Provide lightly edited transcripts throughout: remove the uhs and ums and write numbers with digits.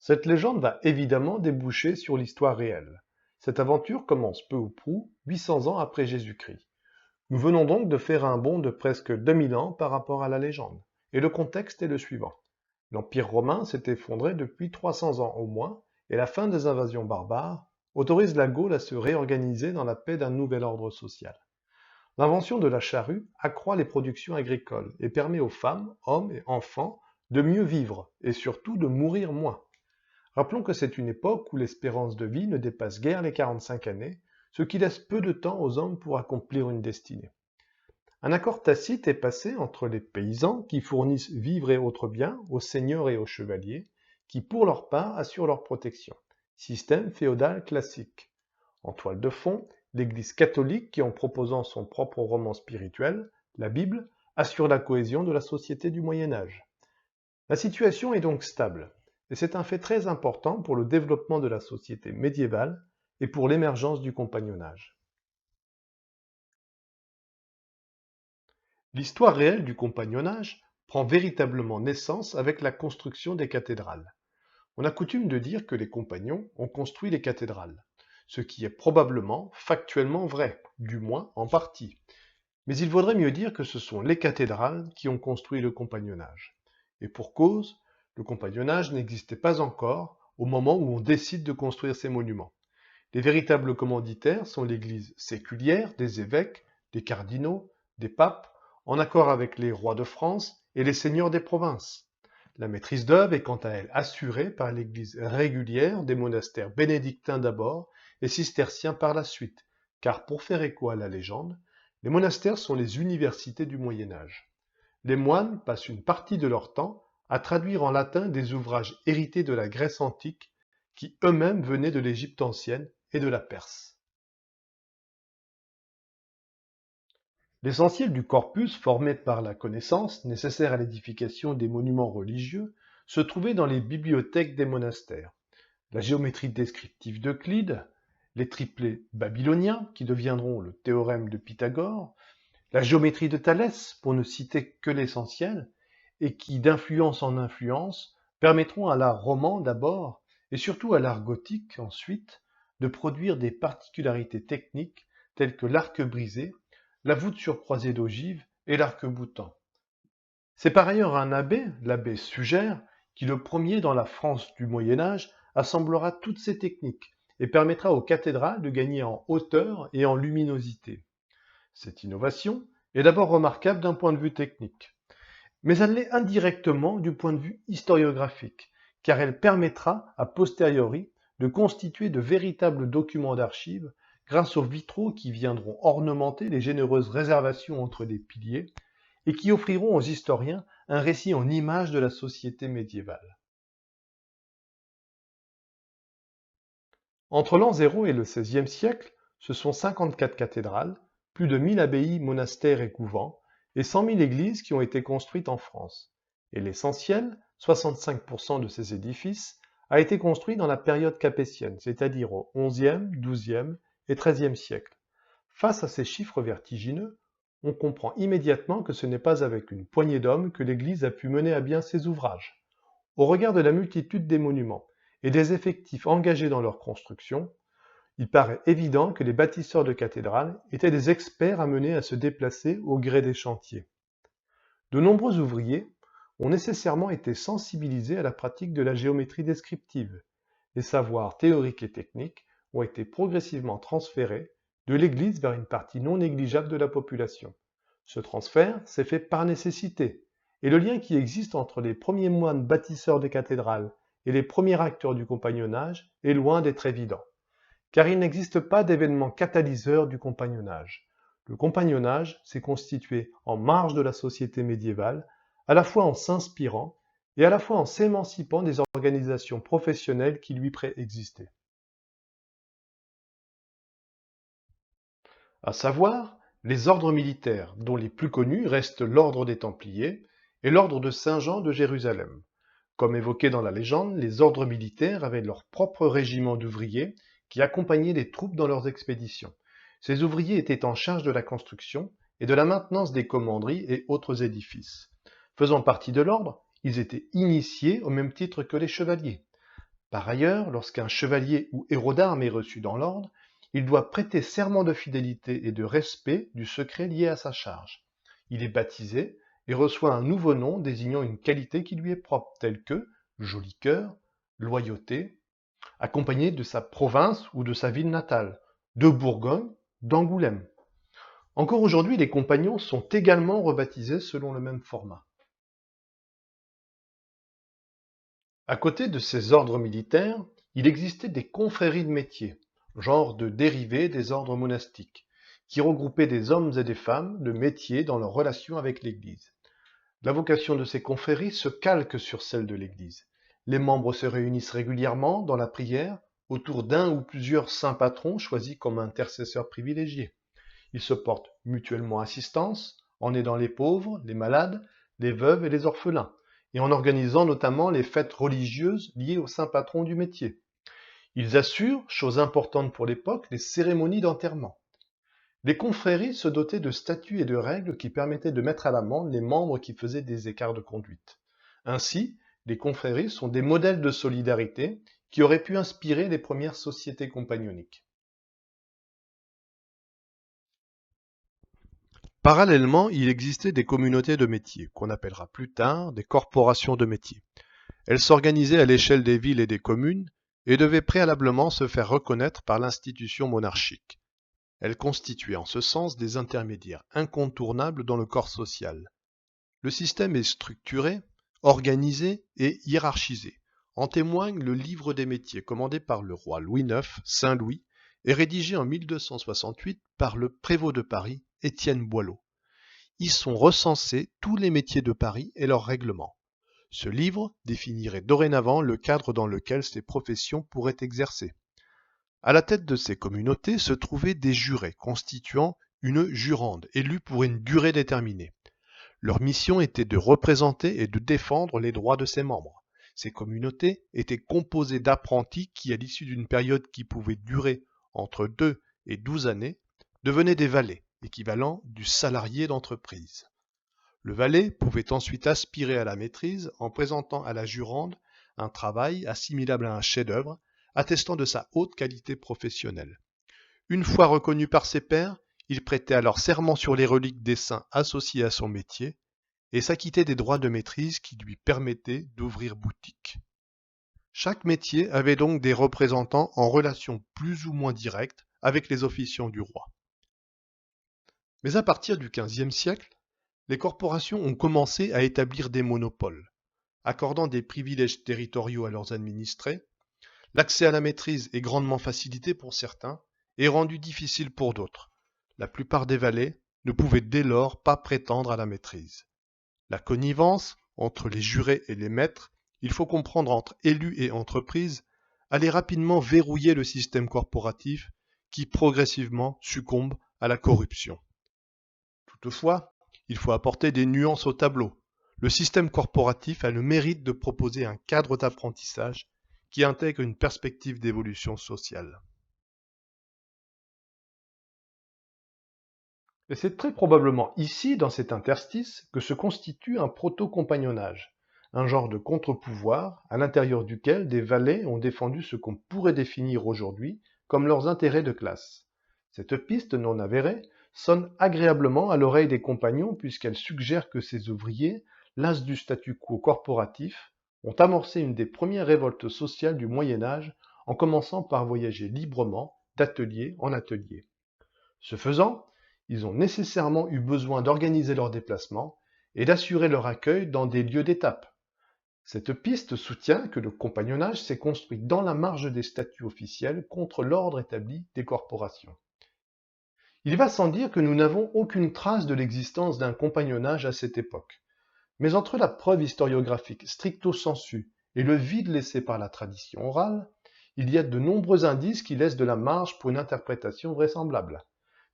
Cette légende va évidemment déboucher sur l'histoire réelle. Cette aventure commence peu ou prou 800 ans après Jésus-Christ. Nous venons donc de faire un bond de presque 2000 ans par rapport à la légende. Et le contexte est le suivant. L'Empire romain s'est effondré depuis 300 ans au moins, et la fin des invasions barbares autorise la Gaule à se réorganiser dans la paix d'un nouvel ordre social. L'invention de la charrue accroît les productions agricoles et permet aux femmes, hommes et enfants de mieux vivre et surtout de mourir moins. Rappelons que c'est une époque où l'espérance de vie ne dépasse guère les 45 années, ce qui laisse peu de temps aux hommes pour accomplir une destinée. Un accord tacite est passé entre les paysans qui fournissent vivres et autres biens aux seigneurs et aux chevaliers, qui pour leur part assurent leur protection. Système féodal classique. En toile de fond, l'Église catholique qui en proposant son propre roman spirituel, la Bible, assure la cohésion de la société du Moyen Âge. La situation est donc stable, et c'est un fait très important pour le développement de la société médiévale et pour l'émergence du compagnonnage. L'histoire réelle du compagnonnage prend véritablement naissance avec la construction des cathédrales. On a coutume de dire que les compagnons ont construit les cathédrales, ce qui est probablement factuellement vrai, du moins en partie. Mais il vaudrait mieux dire que ce sont les cathédrales qui ont construit le compagnonnage. Et pour cause, le compagnonnage n'existait pas encore au moment où on décide de construire ces monuments. Les véritables commanditaires sont l'Église séculière, des évêques, des cardinaux, des papes, en accord avec les rois de France et les seigneurs des provinces. La maîtrise d'œuvre est quant à elle assurée par l'Église régulière des monastères bénédictins d'abord et cisterciens par la suite, car pour faire écho à la légende, les monastères sont les universités du Moyen Âge. Les moines passent une partie de leur temps à traduire en latin des ouvrages hérités de la Grèce antique, qui eux-mêmes venaient de l'Égypte ancienne et de la Perse. L'essentiel du corpus formé par la connaissance nécessaire à l'édification des monuments religieux se trouvait dans les bibliothèques des monastères. La géométrie descriptive d'Euclide, les triplets babyloniens qui deviendront le théorème de Pythagore, la géométrie de Thalès, pour ne citer que l'essentiel, et qui, d'influence en influence, permettront à l'art roman d'abord, et surtout à l'art gothique ensuite, de produire des particularités techniques telles que l'arc brisé, la voûte sur croisée d'ogive et l'arc-boutant. C'est par ailleurs un abbé, l'abbé Sugère, qui le premier dans la France du Moyen Âge assemblera toutes ces techniques et permettra aux cathédrales de gagner en hauteur et en luminosité. Cette innovation est d'abord remarquable d'un point de vue technique, mais elle l'est indirectement du point de vue historiographique, car elle permettra a posteriori de constituer de véritables documents d'archives grâce aux vitraux qui viendront ornementer les généreuses réservations entre les piliers et qui offriront aux historiens un récit en images de la société médiévale. Entre l'an 0 et le XVIe siècle, ce sont 54 cathédrales, plus de 1000 abbayes, monastères et couvents, et 100 000 églises qui ont été construites en France. Et l'essentiel, 65% de ces édifices, a été construit dans la période capétienne, c'est-à-dire au XIe, XIIe et XIIIe siècle. Face à ces chiffres vertigineux, on comprend immédiatement que ce n'est pas avec une poignée d'hommes que l'Église a pu mener à bien ses ouvrages. Au regard de la multitude des monuments et des effectifs engagés dans leur construction, il paraît évident que les bâtisseurs de cathédrales étaient des experts amenés à se déplacer au gré des chantiers. De nombreux ouvriers ont nécessairement été sensibilisés à la pratique de la géométrie descriptive. Les savoirs théoriques et techniques ont été progressivement transférés de l'Église vers une partie non négligeable de la population. Ce transfert s'est fait par nécessité, et le lien qui existe entre les premiers moines bâtisseurs de cathédrales et les premiers acteurs du compagnonnage est loin d'être évident, car il n'existe pas d'événement catalyseur du compagnonnage. Le compagnonnage s'est constitué en marge de la société médiévale, à la fois en s'inspirant et à la fois en s'émancipant des organisations professionnelles qui lui préexistaient. À savoir, les ordres militaires, dont les plus connus restent l'ordre des Templiers et l'ordre de Saint-Jean de Jérusalem. Comme évoqué dans la légende, les ordres militaires avaient leur propre régiment d'ouvriers qui accompagnaient les troupes dans leurs expéditions. Ces ouvriers étaient en charge de la construction et de la maintenance des commanderies et autres édifices. Faisant partie de l'ordre, ils étaient initiés au même titre que les chevaliers. Par ailleurs, lorsqu'un chevalier ou héros d'armes est reçu dans l'ordre, il doit prêter serment de fidélité et de respect du secret lié à sa charge. Il est baptisé et reçoit un nouveau nom désignant une qualité qui lui est propre, telle que joli cœur, loyauté, accompagné de sa province ou de sa ville natale, de Bourgogne, d'Angoulême. Encore aujourd'hui, les compagnons sont également rebaptisés selon le même format. À côté de ces ordres militaires, il existait des confréries de métiers, genre de dérivés des ordres monastiques, qui regroupaient des hommes et des femmes de métier dans leur relation avec l'Église. La vocation de ces confréries se calque sur celle de l'Église. Les membres se réunissent régulièrement dans la prière autour d'un ou plusieurs saints patrons choisis comme intercesseurs privilégiés. Ils se portent mutuellement assistance en aidant les pauvres, les malades, les veuves et les orphelins, et en organisant notamment les fêtes religieuses liées au saint patron du métier. Ils assurent, chose importante pour l'époque, les cérémonies d'enterrement. Les confréries se dotaient de statuts et de règles qui permettaient de mettre à l'amende les membres qui faisaient des écarts de conduite. Ainsi, les confréries sont des modèles de solidarité qui auraient pu inspirer les premières sociétés compagnoniques. Parallèlement, il existait des communautés de métiers, qu'on appellera plus tard des corporations de métiers. Elles s'organisaient à l'échelle des villes et des communes et devaient préalablement se faire reconnaître par l'institution monarchique. Elles constituaient en ce sens des intermédiaires incontournables dans le corps social. Le système est structuré, organisé et hiérarchisé. En témoigne le livre des métiers commandé par le roi Louis IX, Saint Louis, et rédigé en 1268 par le prévôt de Paris, Étienne Boileau. Y sont recensés tous les métiers de Paris et leurs règlements. Ce livre définirait dorénavant le cadre dans lequel ces professions pourraient exercer. À la tête de ces communautés se trouvaient des jurés constituant une jurande, élue pour une durée déterminée. Leur mission était de représenter et de défendre les droits de ses membres. Ces communautés étaient composées d'apprentis qui, à l'issue d'une période qui pouvait durer entre 2 et 12 années, devenaient des valets, équivalent du salarié d'entreprise. Le valet pouvait ensuite aspirer à la maîtrise en présentant à la jurande un travail assimilable à un chef-d'œuvre, attestant de sa haute qualité professionnelle. Une fois reconnu par ses pairs, il prêtait alors serment sur les reliques des saints associés à son métier et s'acquittait des droits de maîtrise qui lui permettaient d'ouvrir boutique. Chaque métier avait donc des représentants en relation plus ou moins directe avec les officiants du roi. Mais à partir du XVe siècle, les corporations ont commencé à établir des monopoles, accordant des privilèges territoriaux à leurs administrés. L'accès à la maîtrise est grandement facilité pour certains et rendu difficile pour d'autres. La plupart des valets ne pouvaient dès lors pas prétendre à la maîtrise. La connivence entre les jurés et les maîtres, il faut comprendre entre élus et entreprises, allait rapidement verrouiller le système corporatif qui progressivement succombe à la corruption. Toutefois, il faut apporter des nuances au tableau. Le système corporatif a le mérite de proposer un cadre d'apprentissage qui intègre une perspective d'évolution sociale. Et c'est très probablement ici, dans cet interstice, que se constitue un proto-compagnonnage, un genre de contre-pouvoir à l'intérieur duquel des valets ont défendu ce qu'on pourrait définir aujourd'hui comme leurs intérêts de classe. Cette piste non avérée sonne agréablement à l'oreille des compagnons puisqu'elle suggère que ces ouvriers, las du statu quo corporatif, ont amorcé une des premières révoltes sociales du Moyen Âge en commençant par voyager librement d'atelier en atelier. Ce faisant, ils ont nécessairement eu besoin d'organiser leurs déplacements et d'assurer leur accueil dans des lieux d'étape. Cette piste soutient que le compagnonnage s'est construit dans la marge des statuts officiels contre l'ordre établi des corporations. Il va sans dire que nous n'avons aucune trace de l'existence d'un compagnonnage à cette époque. Mais entre la preuve historiographique stricto sensu et le vide laissé par la tradition orale, il y a de nombreux indices qui laissent de la marge pour une interprétation vraisemblable.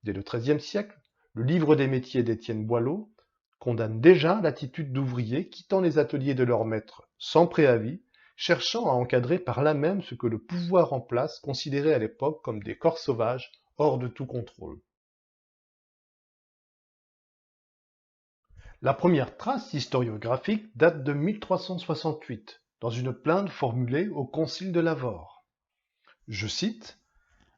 Dès le XIIIe siècle, le livre des métiers d'Étienne Boileau condamne déjà l'attitude d'ouvriers quittant les ateliers de leurs maîtres sans préavis, cherchant à encadrer par là même ce que le pouvoir en place considérait à l'époque comme des corps sauvages hors de tout contrôle. La première trace historiographique date de 1368, dans une plainte formulée au Concile de Lavore. Je cite: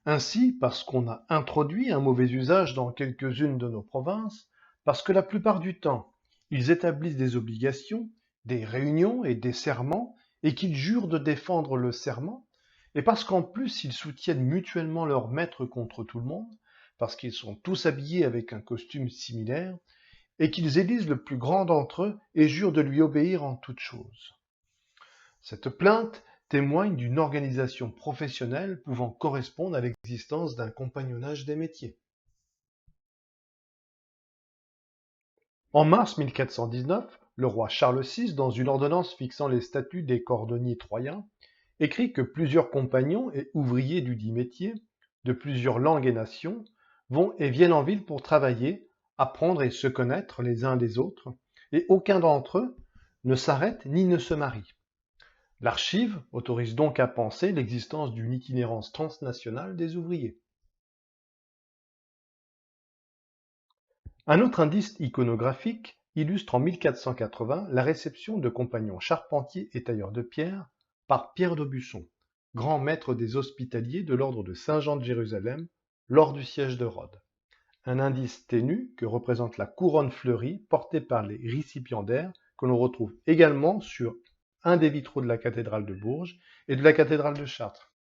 Ainsi, parce qu'on a introduit un mauvais usage dans quelques-unes de nos provinces, parce que la plupart du temps, ils établissent des obligations, des réunions et des serments, et qu'ils jurent de défendre le serment, et parce qu'en plus ils soutiennent mutuellement leur maître contre tout le monde, parce qu'ils sont tous habillés avec un costume similaire, et qu'ils élisent le plus grand d'entre eux et jurent de lui obéir en toutes choses. Cette plainte témoigne d'une organisation professionnelle pouvant correspondre à l'existence d'un compagnonnage des métiers. En mars 1419, le roi Charles VI, dans une ordonnance fixant les statuts des cordonniers troyens, écrit que plusieurs compagnons et ouvriers du dit métier, de plusieurs langues et nations, vont et viennent en ville pour travailler, apprendre et se connaître les uns des autres, et aucun d'entre eux ne s'arrête ni ne se marie. L'archive autorise donc à penser l'existence d'une itinérance transnationale des ouvriers. Un autre indice iconographique illustre en 1480 la réception de compagnons charpentiers et tailleurs de pierre par Pierre d'Aubusson, grand maître des hospitaliers de l'ordre de Saint-Jean de Jérusalem lors du siège de Rhodes. Un indice ténu que représente la couronne fleurie portée par les récipiendaires que l'on retrouve également sur un des vitraux de la cathédrale de Bourges et de la cathédrale de Chartres.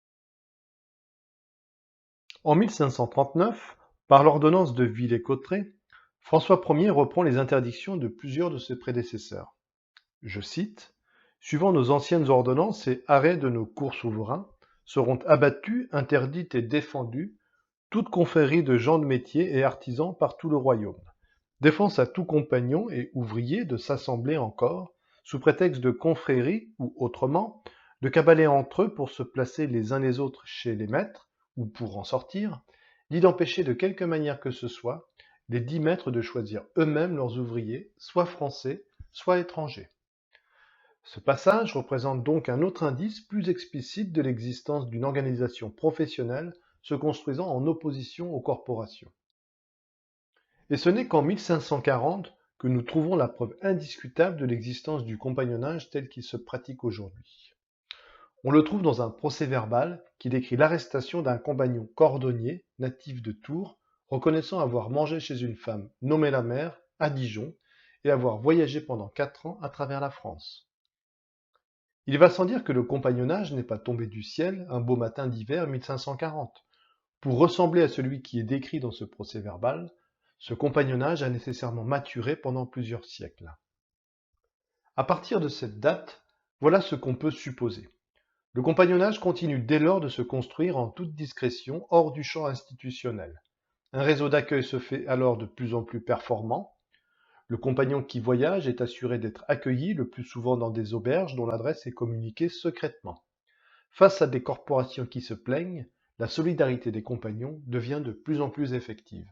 En 1539, par l'ordonnance de Villers-Cotterêts, François Ier reprend les interdictions de plusieurs de ses prédécesseurs. Je cite: Suivant nos anciennes ordonnances et arrêts de nos cours souverains, seront abattues, interdites et défendues toute confrérie de gens de métier et artisans par tout le royaume. Défense à tout compagnon et ouvrier de s'assembler encore, sous prétexte de confrérie ou autrement, de cabaler entre eux pour se placer les uns les autres chez les maîtres, ou pour en sortir, ni d'empêcher de quelque manière que ce soit les 10 maîtres de choisir eux-mêmes leurs ouvriers, soit français, soit étrangers. Ce passage représente donc un autre indice plus explicite de l'existence d'une organisation professionnelle se construisant en opposition aux corporations. Et ce n'est qu'en 1540 que nous trouvons la preuve indiscutable de l'existence du compagnonnage tel qu'il se pratique aujourd'hui. On le trouve dans un procès-verbal qui décrit l'arrestation d'un compagnon cordonnier natif de Tours, reconnaissant avoir mangé chez une femme nommée la mère, à Dijon, et avoir voyagé pendant 4 ans à travers la France. Il va sans dire que le compagnonnage n'est pas tombé du ciel un beau matin d'hiver 1540. Pour ressembler à celui qui est décrit dans ce procès-verbal, ce compagnonnage a nécessairement maturé pendant plusieurs siècles. À partir de cette date, voilà ce qu'on peut supposer. Le compagnonnage continue dès lors de se construire en toute discrétion hors du champ institutionnel. Un réseau d'accueil se fait alors de plus en plus performant. Le compagnon qui voyage est assuré d'être accueilli le plus souvent dans des auberges dont l'adresse est communiquée secrètement. Face à des corporations qui se plaignent, la solidarité des compagnons devient de plus en plus effective.